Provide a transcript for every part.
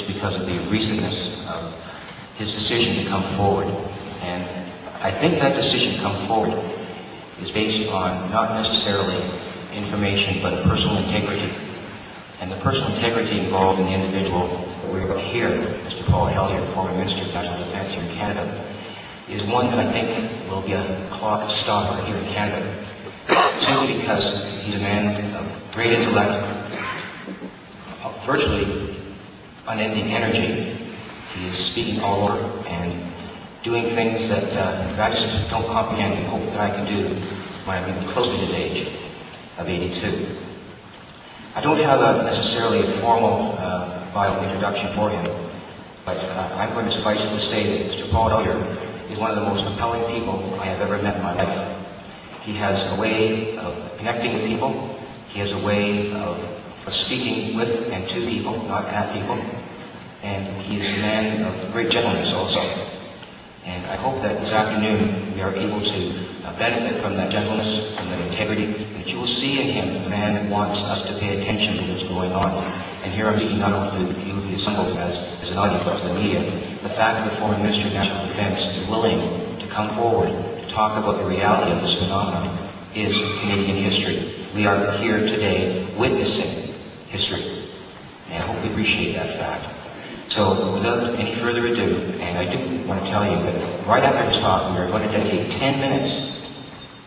because of the recentness of his decision to come forward. And I think that decision to come forward is based on not necessarily information, but a personal integrity. And the personal integrity involved in the individual that we are here, Mr. Paul Hellyer, former Minister of National Defence here in Canada, is one that I think will be a clock stopper here in Canada, simply because he's a man of great intellect, virtually unending energy. He is speaking all over and doing things that I just don't comprehend and hope that I can do when I'm close to his age of 82. I don't have necessarily a formal bio introduction for him, but I'm going to suffice it to say that Mr. Paul Hellyer is one of the most compelling people I have ever met in my life. He has a way of connecting with people. He has a way of speaking with and to people, not at people. And he is a man of great gentleness also. And I hope that this afternoon we are able to benefit from that gentleness, from that integrity, and that you will see in him a man that wants us to pay attention to what's going on. And here I'm speaking not only to you, the assembled as an audience, but to the media. The fact that the former Minister of National Defence is willing to come forward to talk about the reality of this phenomenon is Canadian history. We are here today witnessing history, and I hope we appreciate that fact. So without any further ado, and I do want to tell you that right after this talk, we are going to dedicate 10 minutes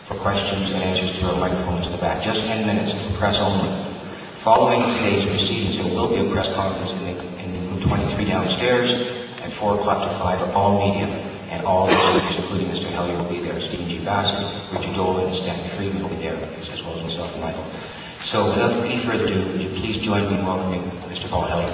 for questions and answers through our microphones in the back. Just 10 minutes for press only. Following today's proceedings, there will be a press conference in room 23 downstairs, and 4 o'clock to 5 are all media, and all the speakers, including Mr. Hellyer, will be there. Stephen G. Bassett, Richard Dolan, and Stanley Friedman will be there, as well as myself and Michael. So without any further ado, would you please join me in welcoming Mr. Paul Hellyer.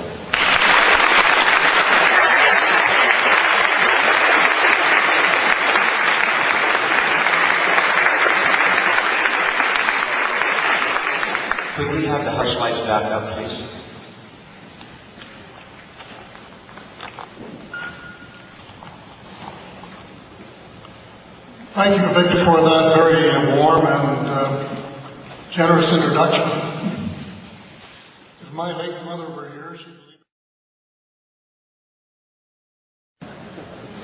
Could we have the hush lights back up, please? Thank you, Victor, for that very warm and generous introduction. If my late mother were here, she'd believe it.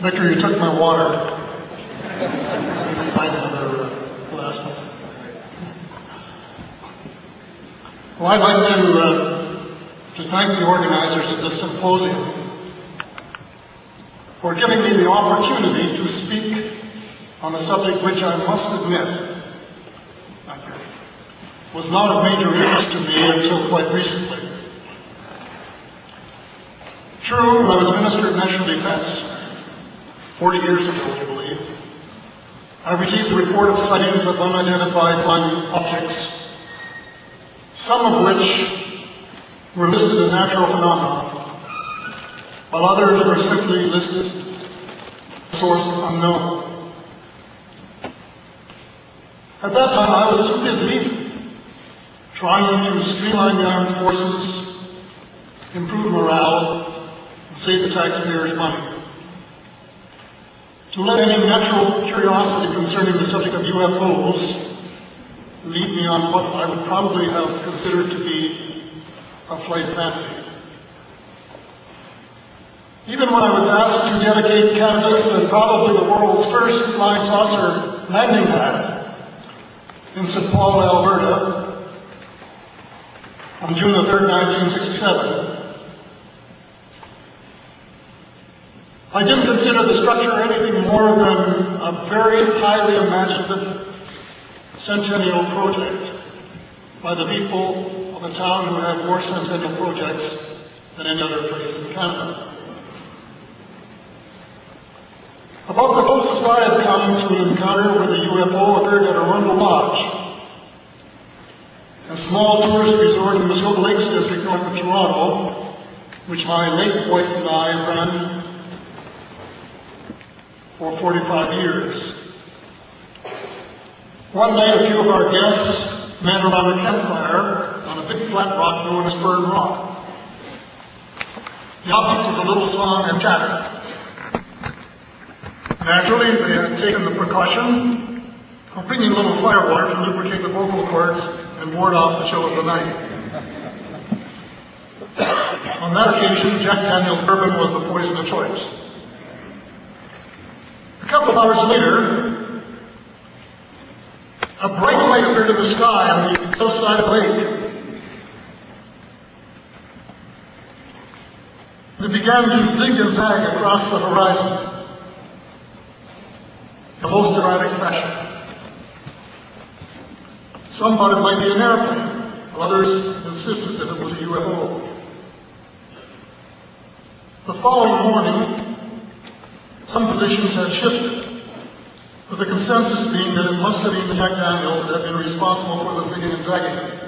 Victor, you took my water. Find another glass. Well, I'd like to thank the organizers of this symposium for giving me the opportunity to speak on a subject which I must admit was not of major interest to me until quite recently. True, I was Minister of National Defence 40 years ago, I believe. I received a report of sightings of unidentified flying objects, some of which were listed as natural phenomena, while others were simply listed source unknown. At that time, I was too busy trying to streamline the armed forces, improve morale, and save the taxpayers' money, to let any natural curiosity concerning the subject of UFOs lead me on what I would probably have considered to be a flight fancy. Even when I was asked to dedicate Canada's and probably the world's first flying saucer landing pad in St. Paul, Alberta, on June the 3rd, 1967, I didn't consider the structure anything more than a very highly imaginative Centennial project by the people of a town who had more Centennial projects than any other place in Canada. About the closest I had come to an encounter with a UFO occurred at Arundel Lodge, a small tourist resort in the Silver Lakes district north of Toronto, which my late wife and I ran for 45 years. One night, a few of our guests met around a campfire on a big flat rock known as Fern Rock. The object was a little song and chatter. Naturally, they had taken the precaution of bringing a little firewater to lubricate the vocal cords and ward off the chill of the night. On that occasion, Jack Daniel's bourbon was the poison of choice. A couple of hours later, a bright light appeared in the sky on the south side of the lake. It began to zig and zag across the horizon in the most erratic fashion. Some thought it might be an airplane, while others insisted that it was a UFO. The following morning, some positions had shifted, with the consensus being that it must have been Jack Daniels that had been responsible for the zigging and zagging.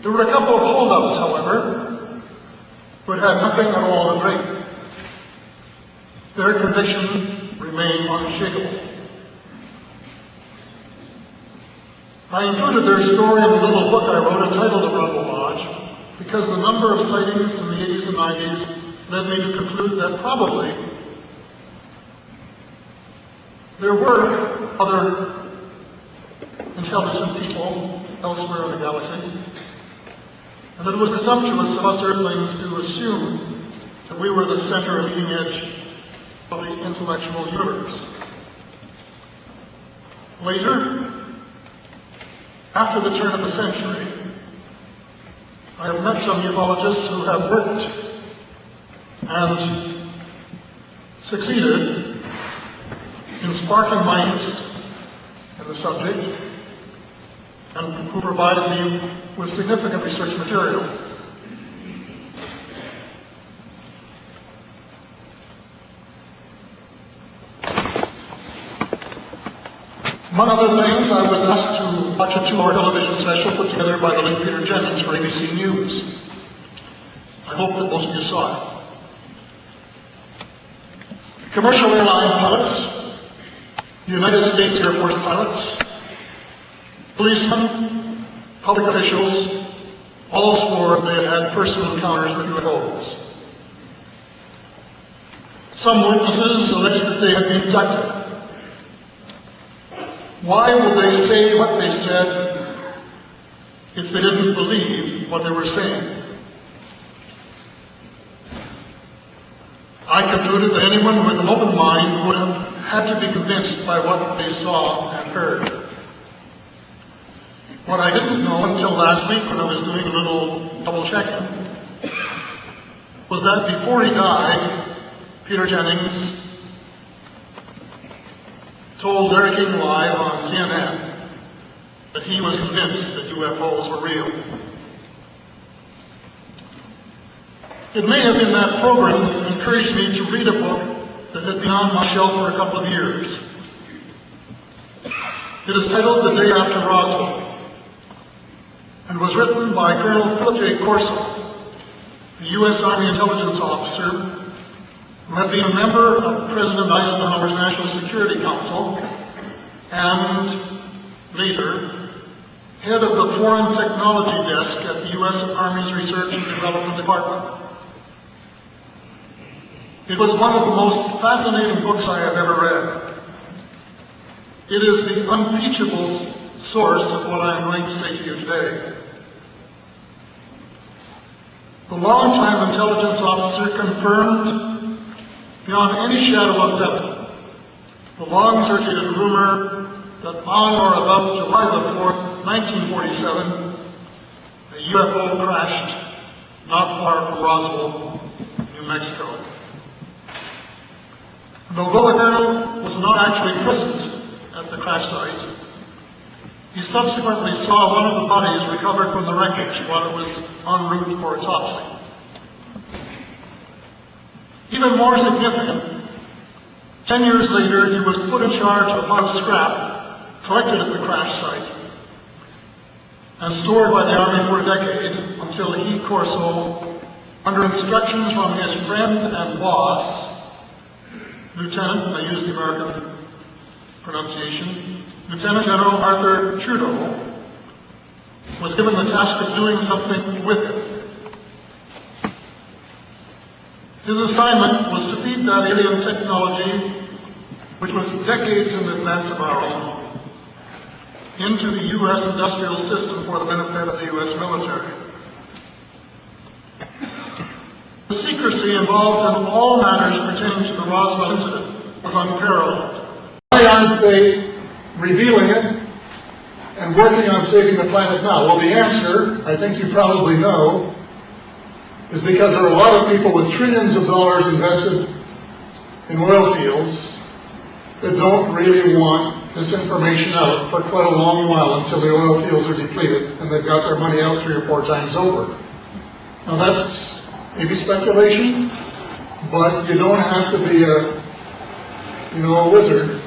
There were a couple of holdouts, however, who had had nothing at all to drink. Their conviction remained unshakable. I included their story in the little book I wrote entitled The Rebel Lodge because the number of sightings in the 80s and 90s led me to conclude that probably there were other intelligent people elsewhere in the galaxy, and that it was presumptuous of us Earthlings to assume that we were the center and leading edge of the intellectual universe. Later, after the turn of the century, I have met some ufologists who have worked and succeeded in sparking my interest in the subject and who provided me with significant research material. Among other things, I was asked to watch a 2-hour television special put together by the late Peter Jennings for ABC News. I hope that most of you saw it. Commercial airline pilots, United States Air Force pilots, policemen, public officials, all swore they had had personal encounters with UFOs. Some witnesses alleged that they had been abducted. Why would they say what they said if they didn't believe what they were saying? I concluded that anyone with an open mind would have had to be convinced by what they saw and heard. What I didn't know until last week when I was doing a little double-checking was that before he died, Peter Jennings told Larry King Live on CNN that he was convinced that UFOs were real. It may have been that program that encouraged me to read a book that had been on my shelf for a couple of years. It is titled The Day After Roswell and was written by Colonel Philip J. Corso, a U.S. Army intelligence officer who had been a member of President Eisenhower's National Security Council and later head of the Foreign Technology Desk at the U.S. Army's Research and Development Department. It was one of the most fascinating books I have ever read. It is the unimpeachable source of what I am going to say to you today. The longtime intelligence officer confirmed beyond any shadow of doubt the long-circulated rumor that on or about July the 4th, 1947, a UFO crashed not far from Roswell, New Mexico. And although the colonel was not actually present at the crash site, he subsequently saw one of the bodies recovered from the wreckage while it was en route for autopsy. Even more significant, 10 years later, he was put in charge of a lot of scrap collected at the crash site and stored by the Army for a decade until he, Corso, under instructions from his friend and boss, Lieutenant, I use the American pronunciation, Lieutenant General Arthur Trudeau, was given the task of doing something with it. His assignment was to feed that alien technology, which was decades in advance of our own, into the U.S. industrial system for the benefit of the U.S. military. The secrecy involved in all matters pertaining to the Roswell incident was unparalleled. Why aren't they revealing it and working on saving the planet now? Well, the answer, I think you probably know, is because there are a lot of people with trillions of dollars invested in oil fields that don't really want this information out for quite a long while until the oil fields are depleted and they've got their money out 3 or 4 times over. Now that's maybe speculation, but you don't have to be a wizard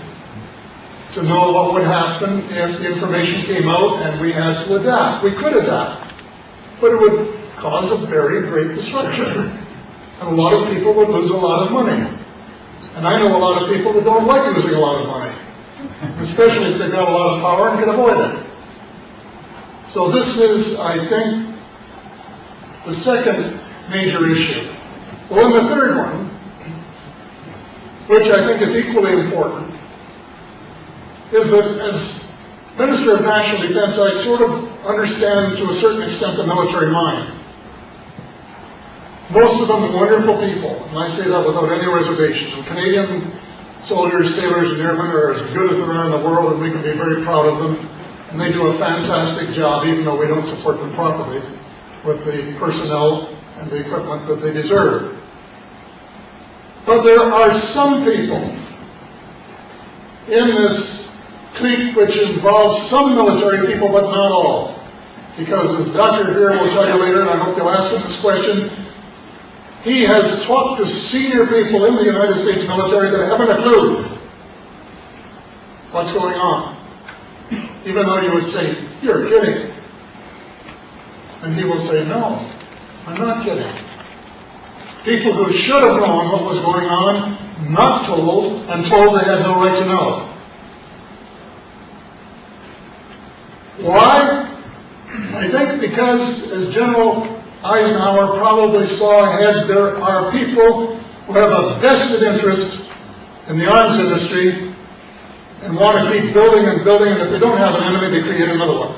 to know what would happen if the information came out and we had to adapt. We could adapt, but it would cause a very great disruption. And a lot of people would lose a lot of money. And I know a lot of people that don't like losing a lot of money, especially if they've got a lot of power and can avoid it. So this is, I think, the second major issue. Well, and the third one, which I think is equally important, is that as Minister of National Defense, I sort of understand to a certain extent the military mind. Most of them wonderful people, and I say that without any reservation. And Canadian soldiers, sailors, and airmen are as good as there are in the world, and we can be very proud of them. And they do a fantastic job, even though we don't support them properly with the personnel and the equipment that they deserve. But there are some people in this clique which involves some military people, but not all. Because as Dr. Hellyer will tell you later, and I hope you'll ask him this question, he has talked to senior people in the United States military that haven't a clue what's going on. Even though you would say, "You're kidding." And he will say, "No, I'm not kidding." People who should have known what was going on, not told, and told they had no right to know. Why? I think because, as General Eisenhower probably saw ahead, there are people who have a vested interest in the arms industry and want to keep building and building, and if they don't have an enemy, they create another one.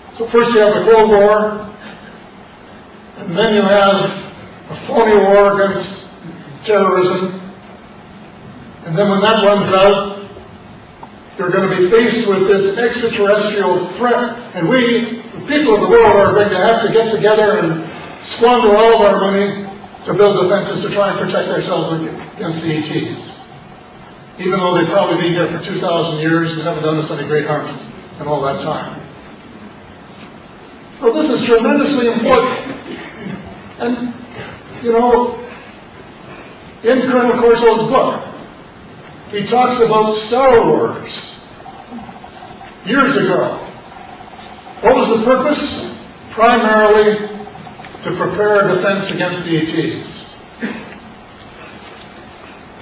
So first you have the Cold War, and then you have a phony war against terrorism, and then when that runs out, you're going to be faced with this extraterrestrial threat, and we, the people of the world, are going to have to get together and squander all of our money to build defenses to try and protect ourselves against the ETs. Even though they've probably been here for 2,000 years and haven't done us any great harm in all that time. Well, this is tremendously important. And, you know, in Colonel Corso's book, he talks about Star Wars years ago. What was the purpose? Primarily to prepare a defense against the ETs.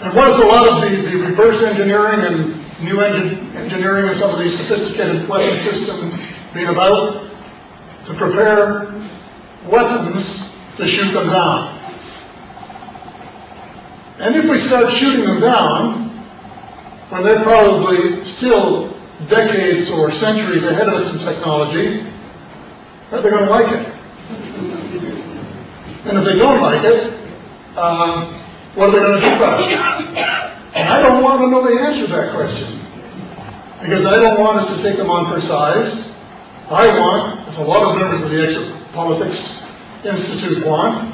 And what is a lot of the reverse engineering and new engineering of some of these sophisticated weapon systems being about? To prepare weapons to shoot them down. And if we start shooting them down, when they're probably still decades or centuries ahead of us in technology, that they're going to like it. And if they don't like it, what are they going to do about it? And I don't want to know the answer to that question. Because I don't want us to take them on for size. I want, as a lot of members of the Exopolitics Institute want,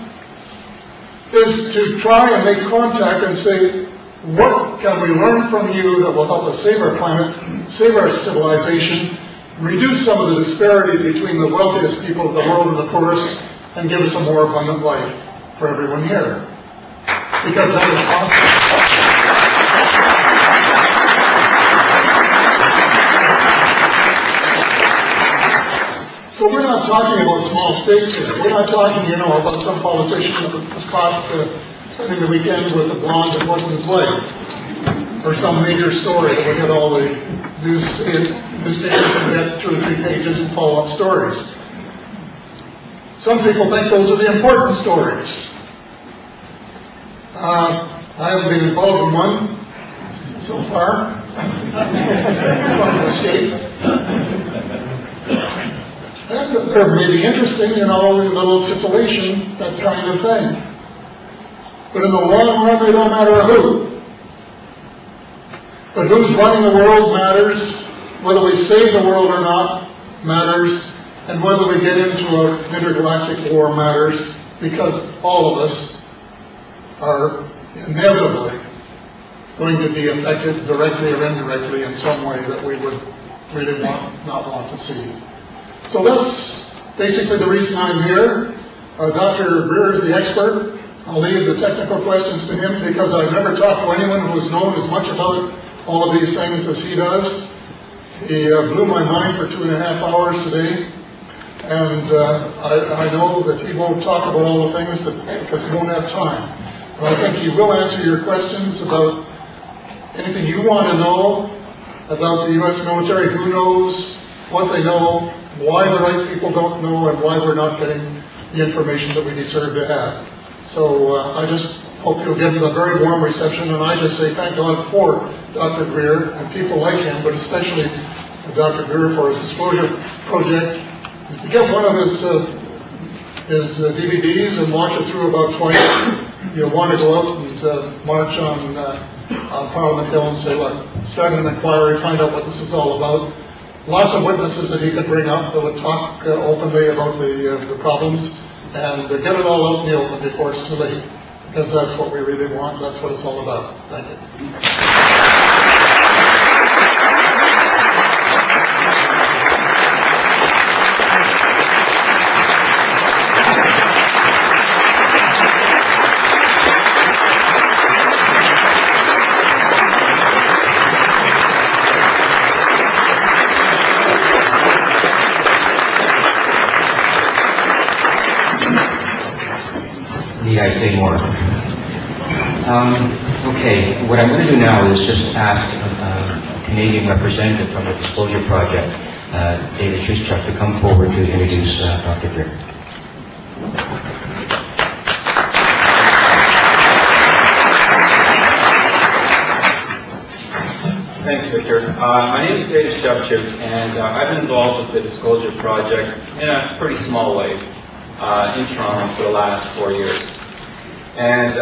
is to try and make contact and say, what can we learn from you that will help us save our planet, save our civilization, reduce some of the disparity between the wealthiest people of the world and the poorest, and give us a more abundant life for everyone here? Because that is possible. So we're not talking about small stakes here. We're not talking, about some politician that was caught spending the weekends with a blonde that wasn't his wife, or some major story that would get all the newspapers and get 2 or 3 pages and follow-up stories. Some people think those are the important stories. I haven't been involved in one so far. Trying to escape. And they're maybe interesting, you know, a little titillation, that kind of thing. But in the long run, they don't matter who. But who's running the world matters. Whether we save the world or not matters. And whether we get into an intergalactic war matters, because all of us are inevitably going to be affected directly or indirectly in some way that we would really not want to see. So that's basically the reason I'm here. Dr. Greer is the expert. I'll leave the technical questions to him because I've never talked to anyone who's known as much about all of these things as he does. He blew my mind for 2.5 hours today. And I know that he won't talk about all the things because he won't have time. But I think he will answer your questions about anything you want to know about the U.S. military, who knows, what they know, why the right people don't know, and why we're not getting the information that we deserve to have. So I just hope you'll give him a very warm reception, and I just say thank God for Dr. Greer and people like him, but especially Dr. Greer for his disclosure project. If you get one of his DVDs and watch it through about twice, you'll want to go out and march on Parliament Hill and say, look, start an inquiry, find out what this is all about. Lots of witnesses that he could bring up that would talk openly about the problems, and get it all out in the open before it's too late, because that's what we really want, that's what it's all about. Thank you. Need I say more? Okay, what I'm going to do now is just ask a Canadian representative from the Disclosure Project, David Schuschuk, to come forward to introduce Dr. Greer. Thanks, Victor. My name is David Schuschuk, and I've been involved with the Disclosure Project in a pretty small way in Toronto for the last 4 years. And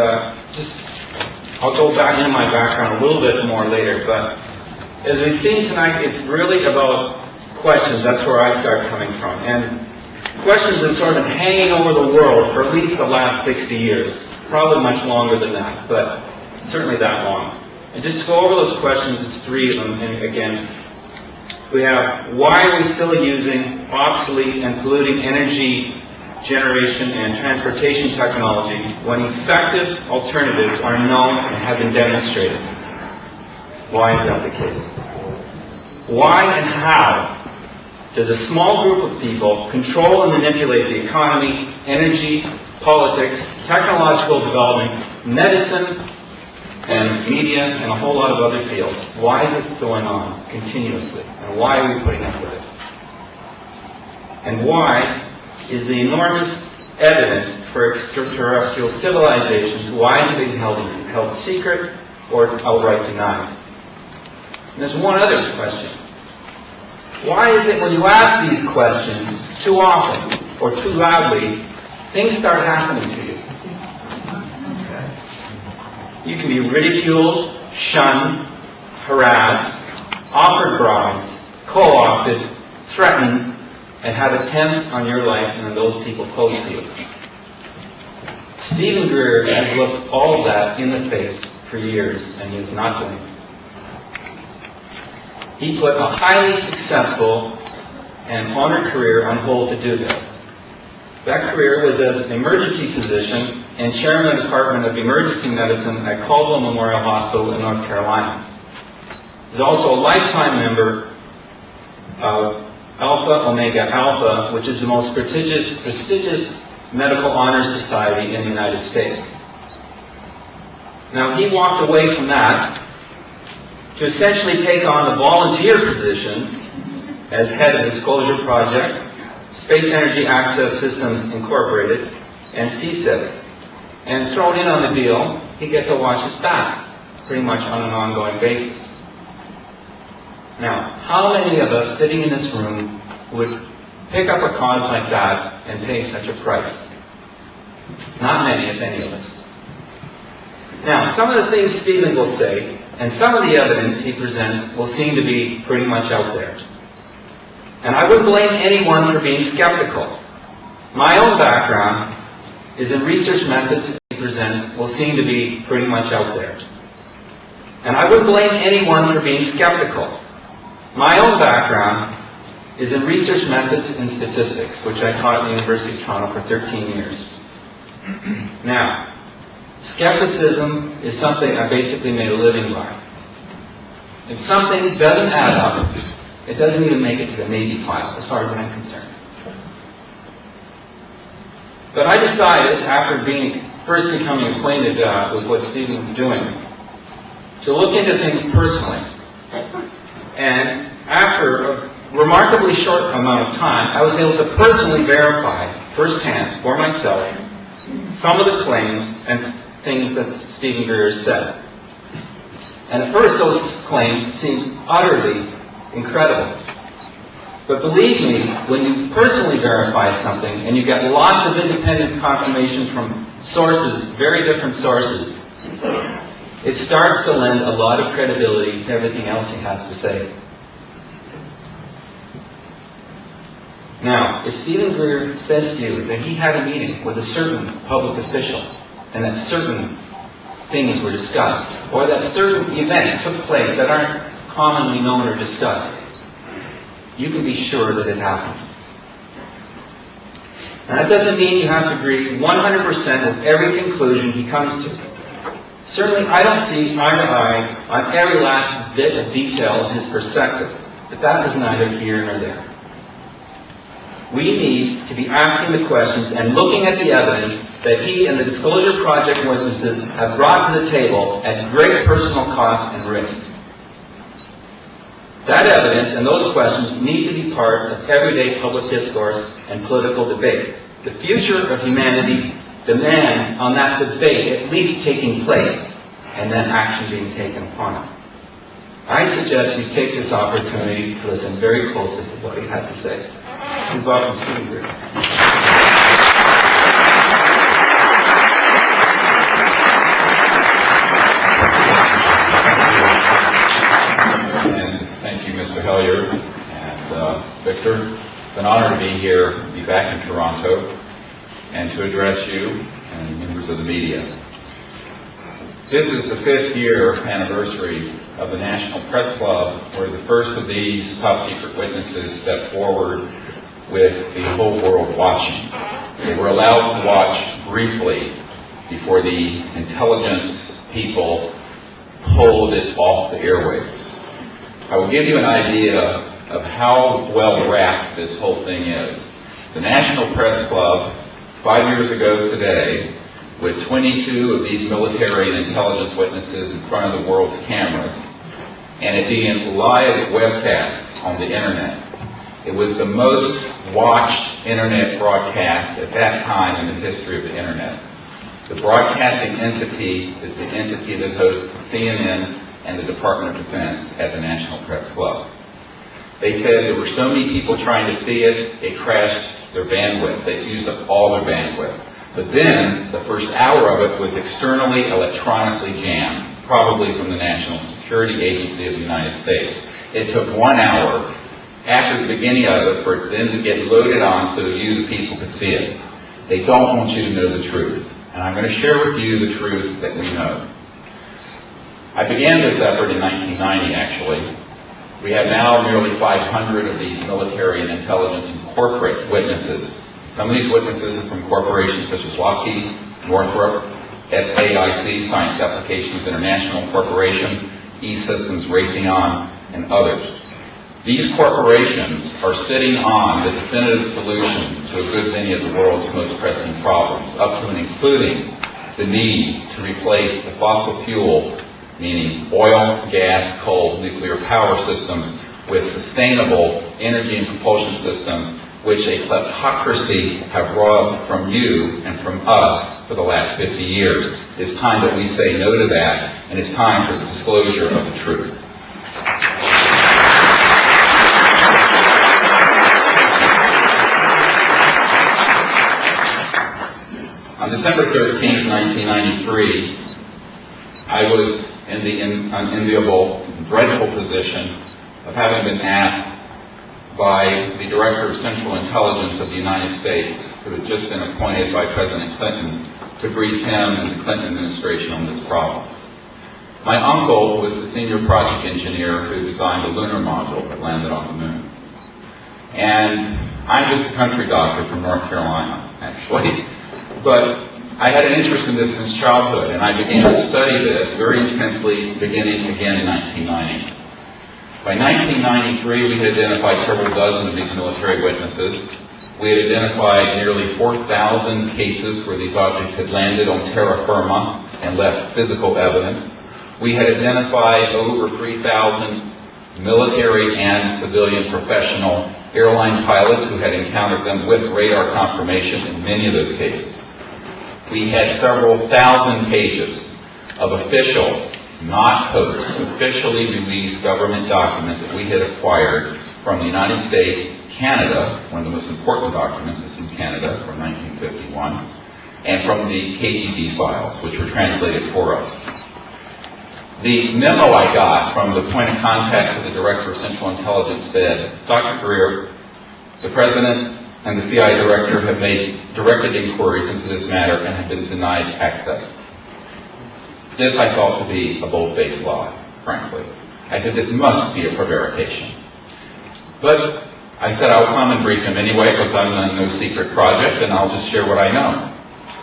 I'll go back into my background a little bit more later, but as we've seen tonight, it's really about questions. That's where I start coming from. And questions have sort of been hanging over the world for at least the last 60 years. Probably much longer than that, but certainly that long. And just to go over those questions, there's 3 of them. And again, we have, why are we still using obsolete and polluting energy generation and transportation technology when effective alternatives are known and have been demonstrated? Why is that the case? Why and how does a small group of people control and manipulate the economy, energy, politics, technological development, medicine, and media, and a whole lot of other fields? Why is this going on continuously? And why are we putting up with it? And why is the enormous evidence for extraterrestrial civilizations, why is it being held secret or outright denied? And there's one other question. Why is it when you ask these questions too often or too loudly, things start happening to you? You can be ridiculed, shunned, harassed, offered bribes, co-opted, threatened, and have attempts on your life and on those people close to you. Stephen Greer has looked all of that in the face for years, and he is not going to. He put a highly successful and honored career on hold to do this. That career was as an emergency physician and chairman of the Department of Emergency Medicine at Caldwell Memorial Hospital in North Carolina. He's also a lifetime member of Alpha Omega Alpha, which is the most prestigious medical honors society in the United States. Now, he walked away from that to essentially take on the volunteer positions as head of the Disclosure Project, Space Energy Access Systems Incorporated, and CSIP. And thrown in on the deal, he'd get to watch his back, pretty much on an ongoing basis. Now, how many of us sitting in this room would pick up a cause like that and pay such a price? Not many, if any of us. Now, some of the things Stephen will say, and some of the evidence he presents will seem to be pretty much out there. And I wouldn't blame anyone for being skeptical. My own background is in research methods he presents will seem to be pretty much out there. And I wouldn't blame anyone for being skeptical. My own background is in research methods and statistics, which I taught at the University of Toronto for 13 years. Now, skepticism is something I basically made a living by. If something doesn't add up, it doesn't even make it to the Navy file, as far as I'm concerned. But I decided, after first becoming acquainted with what Stephen was doing, to look into things personally. And after a remarkably short amount of time, I was able to personally verify, firsthand, for myself, some of the claims and things that Stephen Greer said. And at first those claims seemed utterly incredible. But believe me, when you personally verify something and you get lots of independent confirmation from sources, very different sources, it starts to lend a lot of credibility to everything else he has to say. Now, if Stephen Greer says to you that he had a meeting with a certain public official and that certain things were discussed, or that certain events took place that aren't commonly known or discussed, you can be sure that it happened. And that doesn't mean you have to agree 100% with every conclusion he comes to. Certainly, I don't see eye to eye on every last bit of detail of his perspective, but that is neither here nor there. We need to be asking the questions and looking at the evidence that he and the Disclosure Project witnesses have brought to the table at great personal cost and risk. That evidence and those questions need to be part of everyday public discourse and political debate. The future of humanity demands on that debate at least taking place and then action being taken upon it. I suggest we take this opportunity to listen very closely to what he has to say. Please welcome Stephen Greer. And thank you, Mr. Hellyer and Victor. It's an honor to be here, to be back in Toronto, and to address you and members of the media. This is the 5th year anniversary of the National Press Club, where the first of these top-secret witnesses stepped forward with the whole world watching. They were allowed to watch briefly before the intelligence people pulled it off the airwaves. I will give you an idea of how well wrapped this whole thing is. The National Press Club, 5 years ago today, with 22 of these military and intelligence witnesses in front of the world's cameras, and it being live webcasts on the internet. It was the most watched internet broadcast at that time in the history of the internet. The broadcasting entity is the entity that hosts CNN and the Department of Defense at the National Press Club. They said there were so many people trying to see it, it crashed their bandwidth. They used up all their bandwidth. But then, the first hour of it was externally electronically jammed, probably from the National Security Agency of the United States. It took 1 hour after the beginning of it for it then to get loaded on so you, the people, could see it. They don't want you to know the truth. And I'm going to share with you the truth that we know. I began this effort in 1990, actually. We have now nearly 500 of these military and intelligence and corporate witnesses. Some of these witnesses are from corporations such as Lockheed, Northrop, SAIC, Science Applications International Corporation, E-Systems, Raytheon, and others. These corporations are sitting on the definitive solution to a good many of the world's most pressing problems, up to and including the need to replace the fossil fuel, meaning oil, gas, coal, nuclear power systems, with sustainable energy and propulsion systems, which a kleptocracy have robbed from you and from us for the last 50 years. It's time that we say no to that, and it's time for the disclosure of the truth. On December 13, 1993, I was in the unenviable, dreadful position of having been asked by the Director of Central Intelligence of the United States, who had just been appointed by President Clinton, to brief him and the Clinton administration on this problem. My uncle was the senior project engineer who designed the lunar module that landed on the moon. And I'm just a country doctor from North Carolina, actually. But I had an interest in this since childhood, and I began to study this very intensely beginning again in 1990. By 1993, we had identified several dozen of these military witnesses. We had identified nearly 4,000 cases where these objects had landed on terra firma and left physical evidence. We had identified over 3,000 military and civilian professional airline pilots who had encountered them with radar confirmation in many of those cases. We had several thousand pages of official, not hoax, officially released government documents that we had acquired from the United States, Canada, one of the most important documents is from Canada from 1951, and from the KGB files, which were translated for us. The memo I got from the point of contact to the Director of Central Intelligence said, Dr. Greer, the President and the CIA Director have made directed inquiries into this matter and have been denied access. This I thought to be a bold-faced lie, frankly. I said, this must be a prevarication. But I said, I'll come and brief him anyway, because I'm on no secret project, and I'll just share what I know.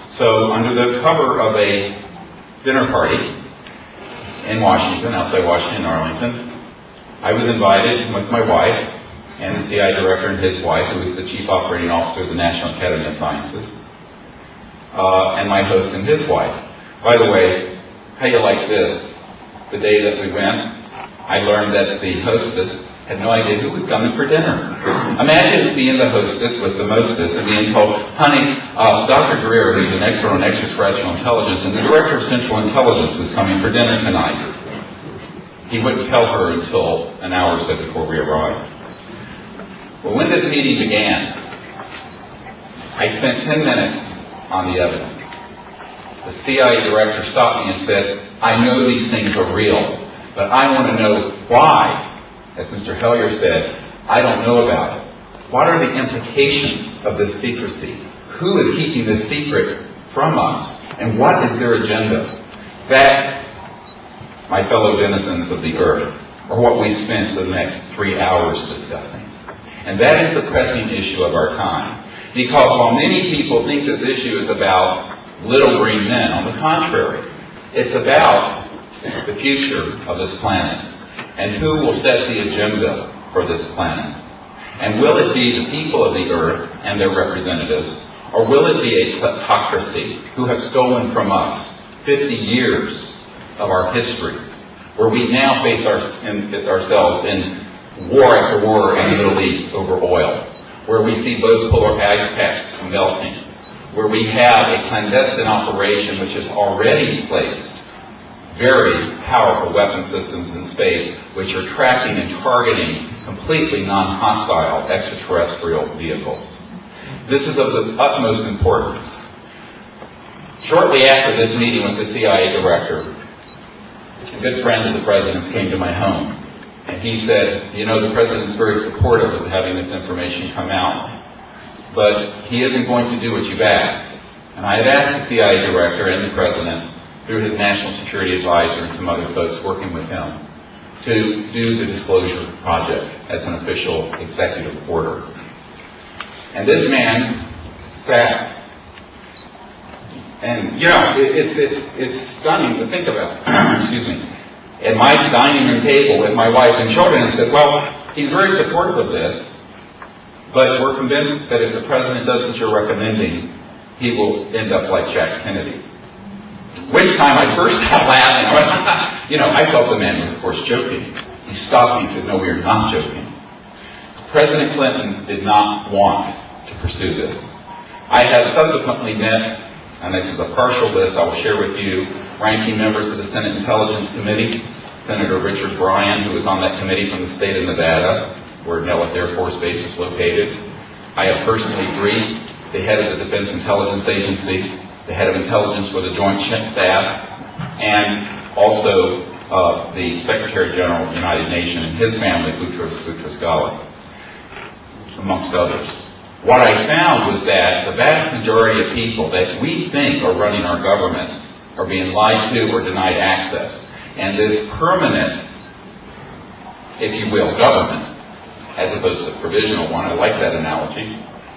So under the cover of a dinner party in Washington, outside Washington, Arlington, I was invited with my wife and the CIA Director and his wife, who was the Chief Operating Officer of the National Academy of Sciences, and my host and his wife. By the way, how you like this? The day that we went, I learned that the hostess had no idea who was coming for dinner. Imagine being the hostess with the mostess and being told, honey, Dr. Greer, who's an expert on extraterrestrial intelligence, and the Director of Central Intelligence is coming for dinner tonight. He wouldn't tell her until an hour or so before we arrived. Well, when this meeting began, I spent 10 minutes on the evidence. The CIA Director stopped me and said, I know these things are real, but I want to know why. As Mr. Hellyer said, I don't know about it. What are the implications of this secrecy? Who is keeping this secret from us? And what is their agenda? That, my fellow denizens of the earth, are what we spent the next 3 hours discussing. And that is the pressing issue of our time. Because while many people think this issue is about little green men, on the contrary, it's about the future of this planet and who will set the agenda for this planet. And will it be the people of the earth and their representatives, or will it be a kleptocracy who have stolen from us 50 years of our history, where we now face ourselves in war after war in the Middle East over oil, where we see both polar ice caps melting, where we have a clandestine operation which has already placed very powerful weapon systems in space which are tracking and targeting completely non-hostile extraterrestrial vehicles. This is of the utmost importance. Shortly after this meeting with the CIA Director, a good friend of the President's came to my home. And he said, you know, the President's very supportive of having this information come out, but he isn't going to do what you've asked. And I had asked the CIA Director and the President, through his National Security Advisor and some other folks working with him, to do the disclosure project as an official executive order. And this man sat, and you know, it's stunning to think about, excuse me, at my dining room table with my wife and children, and said, well, he's very supportive of this, but we're convinced that if the President does what you're recommending, he will end up like Jack Kennedy. Which time I burst out laughing. I went, you know, I thought the man was, of course, joking. He stopped me. He says, no, we are not joking. President Clinton did not want to pursue this. I have subsequently met, and this is a partial list I will share with you, ranking members of the Senate Intelligence Committee, Senator Richard Bryan, who was on that committee from the state of Nevada, where Nellis Air Force Base is located. I have personally briefed the head of the Defense Intelligence Agency, the head of intelligence for the Joint Staff, and also the Secretary General of the United Nations and his family, Boutros Boutros-Ghali, amongst others. What I found was that the vast majority of people that we think are running our governments are being lied to or denied access. And this permanent, if you will, government, as opposed to the provisional one, I like that analogy,